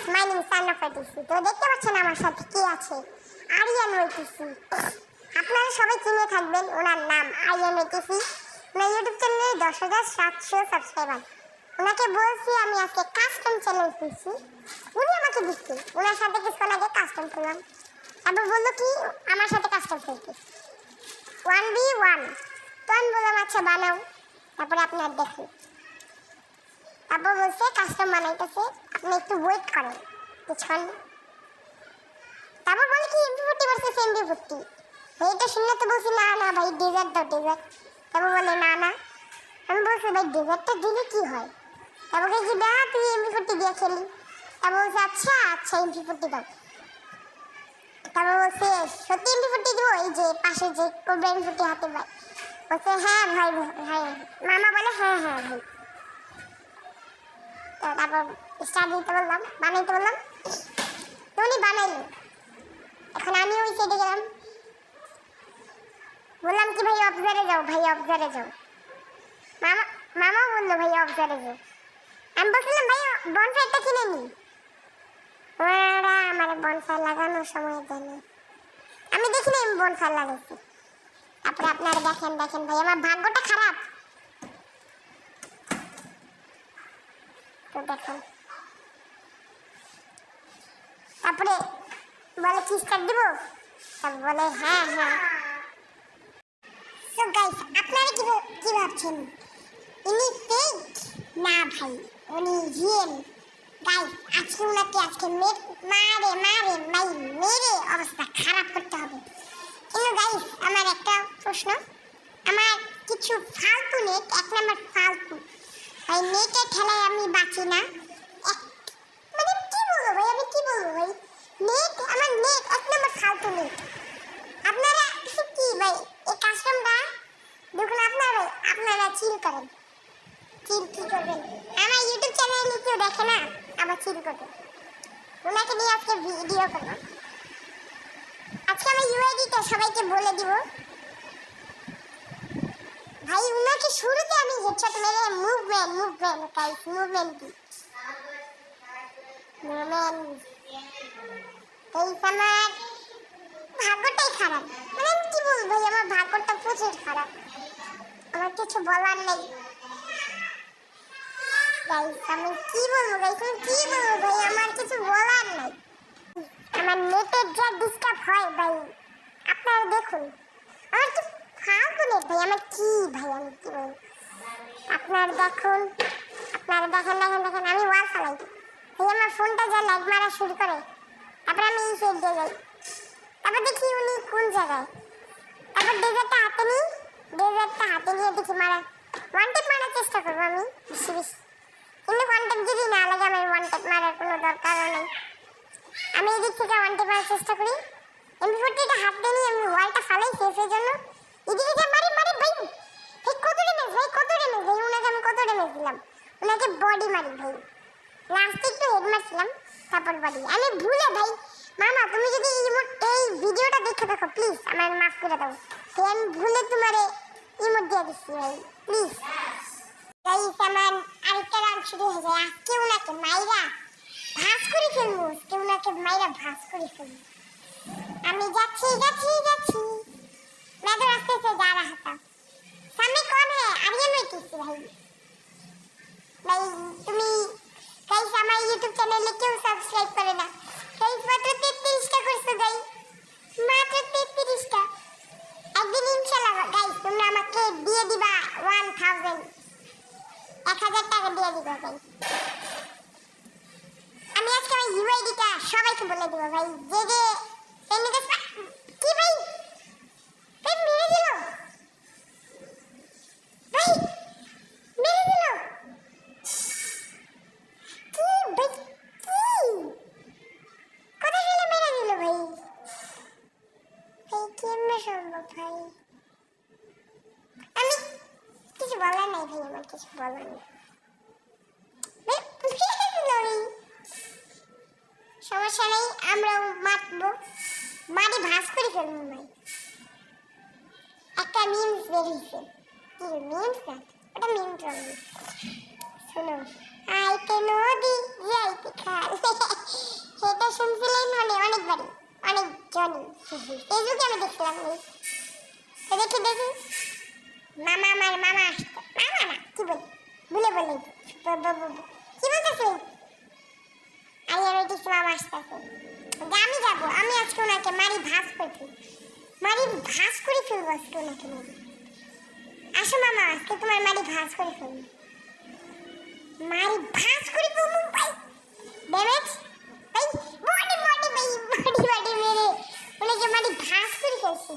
Guys my name is সান্না ফাতিসি। তো দেখতে পাচ্ছেন আমার সাথে কি আছে, আরিয়ান ওয়েটিসি। আপনারা সবাই চিনে থাকবেন ওনার নাম আরিয়ান ওয়েটিসি। ওনার ইউটিউব চ্যানেলে 10,700 সাবস্ক্রাইবার। ওনাকে বলছি আমি আজকে কাস্টম চ্যালেঞ্জ দিচ্ছি, উনি আমাকে দিচ্ছে। ওনার সাথে কিছুক্ষণ আগে কাস্টম করলাম, তারপর বললো কি আমার সাথে কাস্টম খেলতে 1v1। তো আমি বললাম আচ্ছা বানাও, তারপরে আপনার দেখুন। তারপর বলছে কাস্টম বানাইতেছে, আপনি একটু ওয়েট করেন কিছুক্ষণ। তারপর বলে কি এমপি40 ভার্সেস এমপি40। এইটা শুনলে তো বলছি না না ভাই ডেজার্ট দাও ডেজার্ট। তারপর বলে না না, আমি বলছি ভাই ডেজার্টটা দিলে কি হয়। তারপর কি না তুই এমপি40 দিয়ে খেলি। তারপর বলছে আচ্ছা আচ্ছা এমপি40 দাও। তারপর বলছে সত্যি এমপি40 দিব, এই যে পাশে যে কোবরা এমপি40 হাতে ভাই। বলছে হ্যাঁ ভাই হ্যাঁ। মামা বলে হ্যাঁ হ্যাঁ ভাই। তো তারপর স্টার্ট দিতে বললাম, বানাইতে বললাম, তো উনি বানাইলো। এখন আমি ওই সাইডে গেলাম, বললাম কি ভাই অবজারে যাও, ভাই অবজারে যাও। মামা বললো ভাই অবজারে যাও। আমি বলছিলাম ভাই বনফায়ারটা কিনে নি, ওরা আমার বনফায়ার লাগানোর সময় দেয়নি। আমি দেখিনি আমি বনফায়ার লাগাইছি। তারপরে আপনারা দেখেন দেখেন ভাই আমার ভাগ্যটা খারাপ। তো দেখেন তারপরে বলে কি স্টার্ট দিব, তারপর বলে হ্যাঁ হ্যাঁ। সো গাইস আপনারা কি ভাবছেন ইনি ফেক? না ভাই উনি রিয়েল। গাইস আজকে উনাকে আজকে মারে মারে ভাই মেরে অবস্থা খারাপ করতে হবে। কিন্তু গাইস আমার একটা প্রশ্ন, আমার কিছু ফালতু নেট, 1 নাম্বার ফালতু ভাই, নেটের ঠেলায় আমি বাঁচি না। মানে কি বলবো ভাই, আমি কি বলবো ভাই, নেট আমার নেট 1 নাম্বার ফালতু নেট। আপনারা কি ভাই এই কাস্টমটা দেখুন, আপনারা চিল করেন। চিল কি করবেন, আমার ইউটিউব চ্যানেলে কেউ দেখে না, আবার চিল করবেন। ওনাকে নিয়ে আজকে ভিডিও করবো। আজকে আমি ইউআইডিটা সবাইকে বলে দিব ভাই। উনাকে শুরুতে আমি হেডশট মেরে মুভমেন্ট গাইস মুভমেন্ট দিই। আমার ভাগ্যটাই খারাপ, মানে আমি কি বলবো ভাই, আমার ভাগ্যটা প্রচুর খারাপ, আমার কিছু বলার নেই গাইস। আমি কি বলবো গাইস, আমি কি বলবো ভাই, আমার কিছু বলার নেই। আমার নেটের যা ডিস্টার্ব হয় ভাই, আপনারা দেখুন আমার কি ফালতু নেট ভাই, আমার কি ভাই, আমি কি বলবো। আপনারা দেখুন, আপনারা দেখেন আমি ওয়াল চালাই ভাই, আমার ফোনটা যা লাইট মারা শুরু করে। তারপর আমি এই সাইড দিয়ে যাই, তারপর দেখি উনি কোন জায়গায়। তারপর ডেজার্টটা হাতে নিয়ে দেখি মারা ওয়ান টেপ মারার চেষ্টা করবো আমি বেশি বেশি, কিন্তু ওয়ান টেপ যদি না লাগে আমার ওয়ান টেপ মারার কোনো দরকারও নেই। আমি এদিক থেকে ওয়ান টেপ মারার চেষ্টা করি, এমপি40টা হাতে নিয়ে আমি ওয়ালটা ফালাই সেফের জন্য এদিকে যা মারি ভাই। ভাই কত ড্যামেজ ভাই, উনাকে আমি কত ড্যামেজ দিলাম, উনাকে বডি মারি ভাই, লাস্টে একটু হেড মারছিলাম তারপর বডি। আমি ভুলে ভাই, মামা তুমি যদি এই ভিডিওটা দেখে থাকো প্লিজ আমার মাফ করে দাও, আমি ভুলে তোমারে ইমোট দিয়ে দিচ্ছি ভাই প্লিজ। গাইস আমার আরেকটা রাউন্ড শুরু হয়ে যায়, আজকে উনাকে মাইরা ভাস করে ফেলবো, আমি যাচ্ছি मैं तो रास्ते से जा रहा था। सामने कौन है? आर्यन वेटिसी भाई। भाई तुम्हें गाइस हमारे YouTube चैनल क्यों सब्सक्राइब करे ना गाइस, मात्र 33টা করছো গাইস, মাত্র 33টা। একদিন ইনশাআল্লাহ গাইস তোমরা আমাকে দিয়ে দিবা 1000 টাকা দিয়ে দিবা গাইস। আমি আজকে আমার ইউআইডিটা সবাইকে বলে দেব ভাই, যে কি ভাই মেরে দিল ভাই, মেরে দিল কি ভাই, কোথায় গেলে মেরে দিল ভাই, কেমনে সম্ভব ভাই, আমি কিছু বলার নাই ভাই, আমার কিছু বলার নেই সমস্যা নেই, আমরাও মারবো, মারি ভাস করে ফেলবো ভাই। একটা মিমস বেরিয়েছে, কি মিমস না ওটা মিম ট্রল, শোনো আইতে নদী যাইতে খাল একেবারে অনেক জনই ফেসবুকে আমি দেখছিলাম তো দেখি মামা আমার মামা আসতো মামা না কি বলি ভুলে বলে কি বলতেছে আমি দেখছি মামা আসতেছে আমি যাবো আমি আজকে ওনাকে মারি ভাস করে ফেলবো আজকে ওনাকে আসো মামা আজকে তোমার মারি ভাস করে ফেলবো ভাই ড্যামেজ ভাই বডি মেরে ওনাকে মারি ভাস করে ফেলছি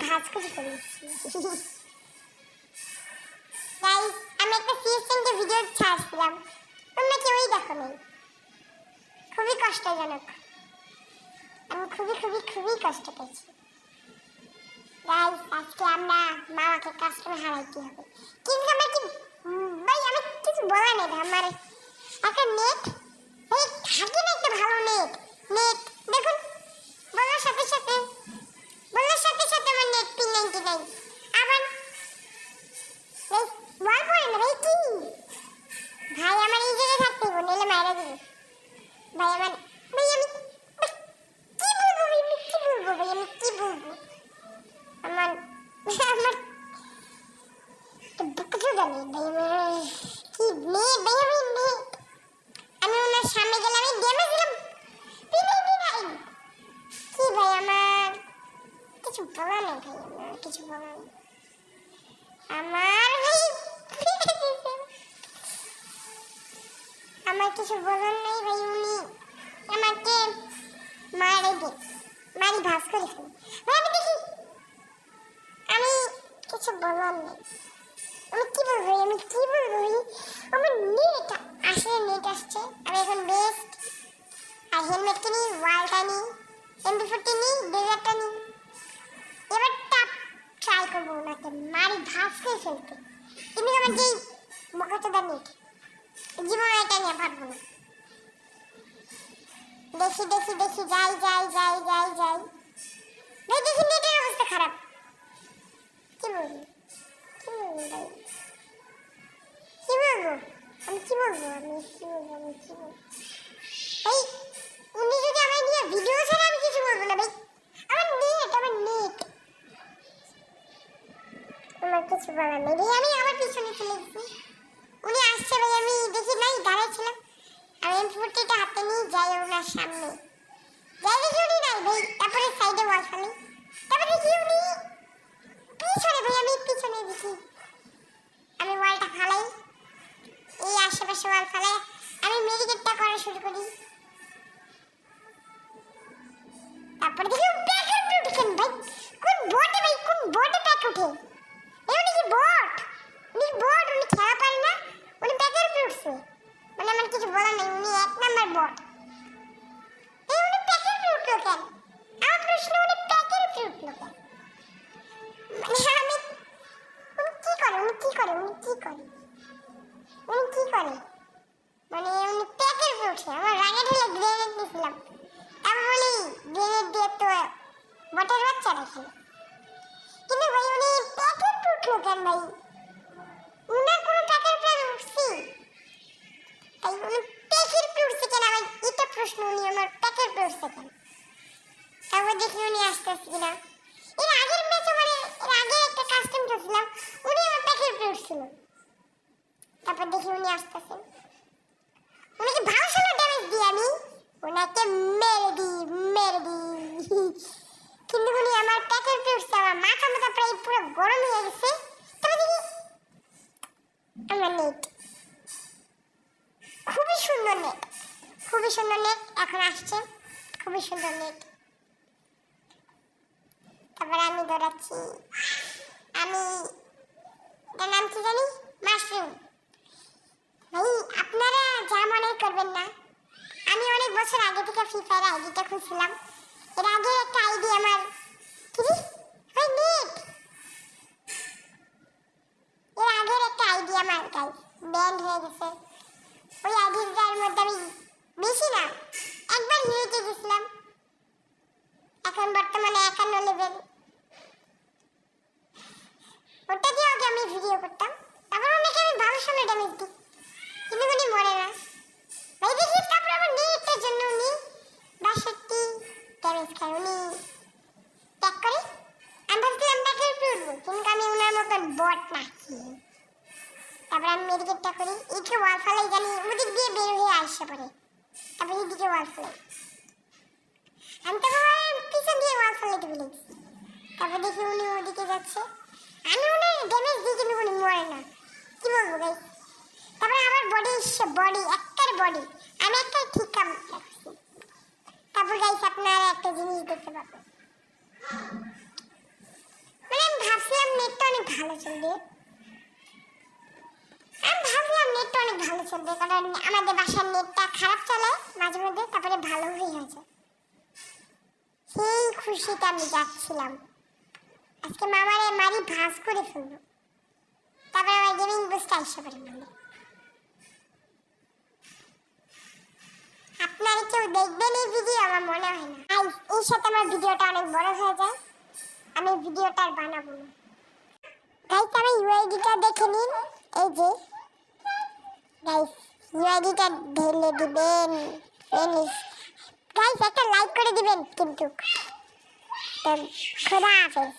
ভাস করে ফেলছি গাইস আমি একটা সিএসএনকে ভিডিও ছাড়ছিলাম তোমরা কেউই দেখো নাই খুবই কষ্টজনক আমি খুবই কষ্ট পেয়েছি গাইস আজকে আমরা মামাকে কাস্টমার হারাইতে হবে কিন্তু আমরা কি ভাই আমি কিছু বলার নেই আমার একটা নেট এই থাকে না একটা ভালো নেট দেখুন বলার সাথে সাথে আমার নেট পিন 99 আবার বল পড়ে না ভাই কি ভাই আমার এই জায়গায় থাকতে হবে নইলে মারা যাবে ভাই আমার ভাই আমি কি বলবো আমার বুক জোড়া নেই ভাই কি নেই ভাই আমি ওনার সামনে গেলে আমি ড্যামেজ দিলাম পিনাই কি ভাই আমার কিছু বলার নেই ভাই আমার আমার কিছু বলার নেই ভাই উনি আমাকে মারি ভাস করে ফেলি ভাই আমি দেখি আমি কিছু বলার নেই আমি কি বলবো আমার নেট আসছে আমি এখন বেস্ট আর হেলমেট কিনি ওয়ালটা নিই MP40 নিই ডেজার্টটা নিই এবার ট্রাই করবো ওনাকে মারি ভাস করে ফেলতে কিন্তু আমার যেই মোকাচোদা নেট জীবনে এটা নিয়ে ভাববো না দেখি যাই ভাই দেখি নেটের অবস্থা খারাপ কি বলবো ভাই আমি কি বলবো ভাই উনি যদি আমায় নিয়ে ভিডিও ছাড়া আমি কিছু বলবো না ভাই আমার নেট আমার কিছু বলার নেই ভাই আমি আমার পিছনে চলে গেছি উনি আসছে ভাই আমি দেখি নাই দাঁড়াইছিলাম আমি MP40টা হাতে নিয়ে যাই ওনার সামনে দেখি উনি নাই ভাই তারপরে সাইডে ওয়াল ফেলি তারপরে দেখি উনি পিছনে ভাই আমি পিছনে দেখি আমি ওয়ালটা ফালাই এই আশেপাশে ওয়াল ফালাই আমি মেডিকেটটা করা শুরু করি তারপরে দেখি ব্যাকের উঠেছেন ভাই কোন বটে ব্যাক উঠে উনি কি বট উনি খেলা পারে না উনি ব্যাকের উঠছে মানে আমার কিছু বলার নেই উনি এক নাম্বার বট উনি ব্যাকের উঠলো কেন আমার প্রশ্ন উনি ব্যাকের উঠলো কেন মানে আমি উনি কি করে মানে উনি প্যাকের উঠে আমার রাগে ঢেলে গ্রেনেড দিয়েছিলাম আমি বলি গ্রেনেড দিয়ে তো বটের বাচ্চা রাখি কিন্তু ভাই উনি প্যাকের উঠলো কেন ভাই উনার কোনো প্যাকের প্ল্যান উঠছি তাই উনি প্যাকের উঠছে কেন আমার এটা প্রশ্ন উনি আমার প্যাকের উঠছে কেন তারপর দেখি উনি আসতেছে কিনা এর আগের ম্যাচে মানে এর আগে একটা কাস্টম খেলছিলাম উনি আমার প্যাকের উঠছিল তারপর দেখি উনি আসতেছেন উনাকে ভালো ড্যামেজ দিই আমি ওনাকে মেরে দিই কিন্তু উনি আমার প্যাকের উঠছে আমার মাথা প্রায় পুরো গরম হয়ে গেছে তবে দেখি আমার নেট খুবই সুন্দর নেট এখন আসছে খুবই সুন্দর নেট তারপর আমি দৌড়াচ্ছি আমি এটার নাম কি জানি মাশরুম ভাই আপনারা যা মনে করবেন না আমি অনেক বছর আগে থেকে ফ্রি ফায়ার আইডিটা খুলছিলাম এর আগে একটা আইডি আমার কি ভাই নেট এর আগের একটা আইডি আমার গাইস ব্যান্ড হয়ে গেছে ওই আইডিটার মধ্যে আমি বেশি না একবার হিরোতে গেছিলাম এখন বর্তমানে 51 লেভেল ওটা দিয়ে আগে আমি ভিডিও করতাম তারপর অনেকে আমি ভালো ড্যামেজ দিই কিন্তু উনি মরে না ভাই দেখি তারপর আমার নেটের জন্য উনি তারপর আমি মেডিকেটটা করি, এদিকে ওয়াল ফালাই জানি ওদিক দিয়ে বের হয়ে আসছে পরে, তারপর এদিকে ওয়াল ফালাই, আমি তো পিছন দিয়ে ওয়াল ফালাইতে বলেছি। তারপর দেখি উনি ওদিকে যাচ্ছে, আমি ওনার ড্যামেজ দিয়ে কিন্তু উনি মরে না, কি বলবো গাইস। তারপরে আমার বডি একটার বডি আমি একটা ঠিক কাম রাখছি। তারপর গাইস আপনারা একটা জিনিস দেখতে পাবেন, মানে আমি ভাবছিলাম নেটটা অনেক ভালো চলবে, কারণ আমাদের বাসার নেটটা খারাপ চলে মাঝে মধ্যে, তারপরে ভালো হয়ে যায়। সেই খুশিতে আমি যাচ্ছিলাম, আজকে মামারে মারি ভাঁজ করে ফেলবো। তারপরে আমার গেমিং বুস্টটা এসে পড়ে বলে, আপনারা কেউ দেখবেন এই ভিডিও আমার মনে হয় না। এর সাথে আমার ভিডিওটা অনেক বড় হয়ে যায়, আমি ভিডিওটা আর বানাবো না। গাইস আমার ইউআইডিটা দেখে নিন, এই যে গাইস ইউআইডিটা ঢেলে দিবেন ফিনিশ। গাইস একটা লাইক করে দিবেন কিন্তু। খোদা হাফেজ।